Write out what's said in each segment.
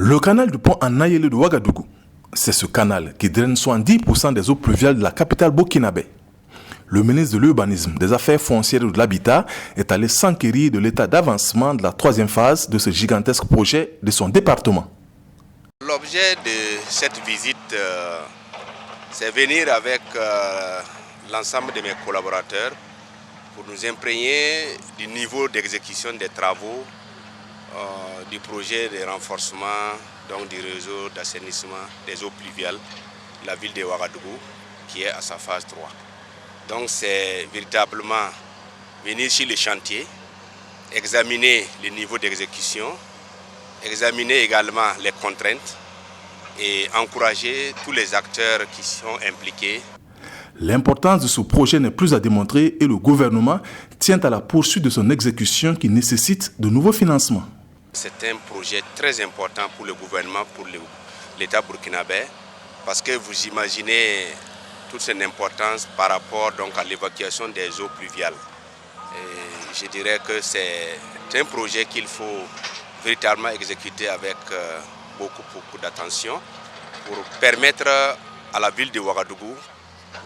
Le canal du pont Anayele de Ouagadougou, c'est ce canal qui draine 70% des eaux pluviales de la capitale burkinabé. Le ministre de l'Urbanisme, des Affaires foncières et de l'Habitat est allé s'enquérir de l'état d'avancement de la troisième phase de ce gigantesque projet de son département. L'objet de cette visite, c'est venir avec l'ensemble de mes collaborateurs pour nous imprégner du niveau d'exécution des travaux du projet de renforcement donc, du réseau d'assainissement des eaux pluviales de la ville de Ouagadougou qui est à sa phase 3. Donc c'est véritablement venir sur les chantiers, examiner le niveau d'exécution, examiner également les contraintes et encourager tous les acteurs qui sont impliqués. L'importance de ce projet n'est plus à démontrer et le gouvernement tient à la poursuite de son exécution qui nécessite de nouveaux financements. C'est un projet très important pour le gouvernement, pour l'État burkinabé, parce que vous imaginez toute son importance par rapport donc, à l'évacuation des eaux pluviales. Et je dirais que c'est un projet qu'il faut véritablement exécuter avec beaucoup d'attention pour permettre à la ville de Ouagadougou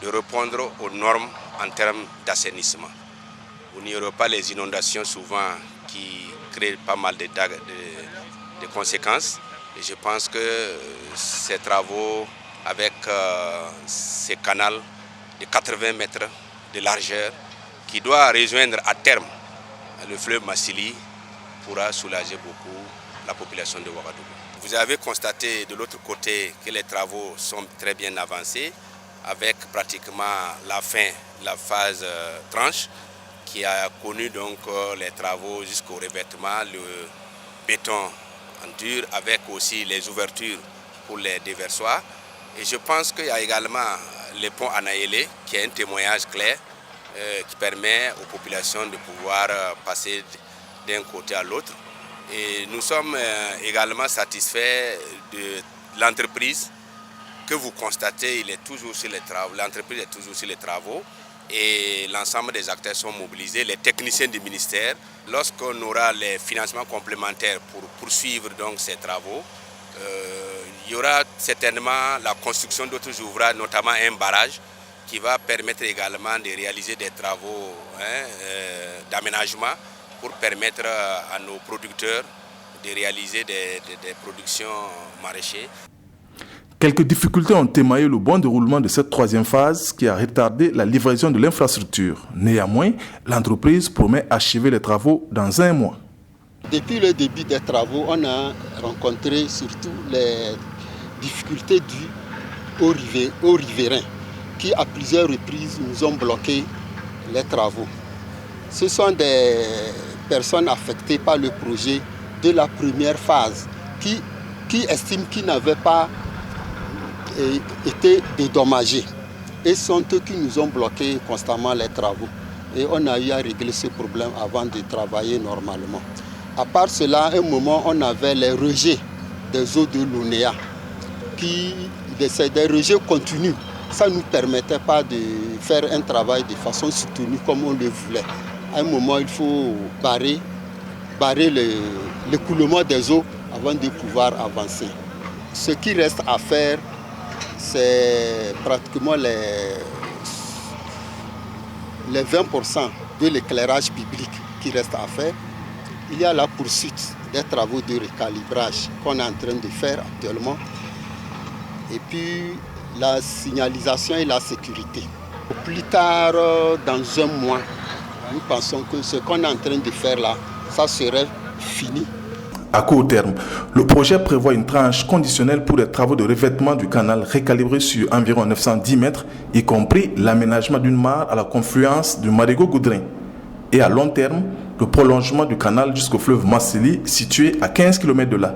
de répondre aux normes en termes d'assainissement. Il n'y aura pas les inondations souvent qui créent pas mal de conséquences. Et je pense que ces travaux avec ces canaux de 80 mètres de largeur qui doit rejoindre à terme le fleuve Massili pourra soulager beaucoup la population de Ouagadougou. Vous avez constaté de l'autre côté que les travaux sont très bien avancés avec pratiquement la fin de la phase tranche qui a connu donc les travaux jusqu'au revêtement, le béton en dur avec aussi les ouvertures pour les déversoirs. Et je pense qu'il y a également le pont Anayele qui est un témoignage clair qui permet aux populations de pouvoir passer d'un côté à l'autre. Et nous sommes également satisfaits de l'entreprise que vous constatez, il est toujours sur les travaux. L'entreprise est toujours sur les travaux et l'ensemble des acteurs sont mobilisés, les techniciens du ministère. Lorsqu'on aura les financements complémentaires pour poursuivre donc, ces travaux, il y aura certainement la construction d'autres ouvrages, notamment un barrage qui va permettre également de réaliser des travaux d'aménagement pour permettre à nos producteurs de réaliser des productions maraîchères. Quelques difficultés ont émaillé le bon déroulement de cette troisième phase qui a retardé la livraison de l'infrastructure. Néanmoins, l'entreprise promet achever les travaux dans 1 mois. Depuis le début des travaux, on a rencontré surtout les difficultés dues aux riverains qui, à plusieurs reprises, nous ont bloqué les travaux. Ce sont des personnes affectées par le projet de la première phase qui estiment qu'ils n'avaient pas été dédommagés et sont eux qui nous ont bloqué constamment les travaux. Et on a eu à régler ce problème avant de travailler normalement. À part cela, à un moment, on avait les rejets des eaux de l'ONEA, des rejets continus. Ça ne nous permettait pas de faire un travail de façon soutenue comme on le voulait. À un moment, il faut barrer l'écoulement des eaux avant de pouvoir avancer. Ce qui reste à faire, c'est pratiquement les 20% de l'éclairage public qui reste à faire. Il y a la poursuite des travaux de recalibrage qu'on est en train de faire actuellement. Et puis la signalisation et la sécurité. Plus tard, dans 1 mois, nous pensons que ce qu'on est en train de faire là, ça serait fini. À court terme, le projet prévoit une tranche conditionnelle pour les travaux de revêtement du canal recalibré sur environ 910 mètres, y compris l'aménagement d'une mare à la confluence du Marigot-Goudrin. Et à long terme, le prolongement du canal jusqu'au fleuve Massili, situé à 15 km de là.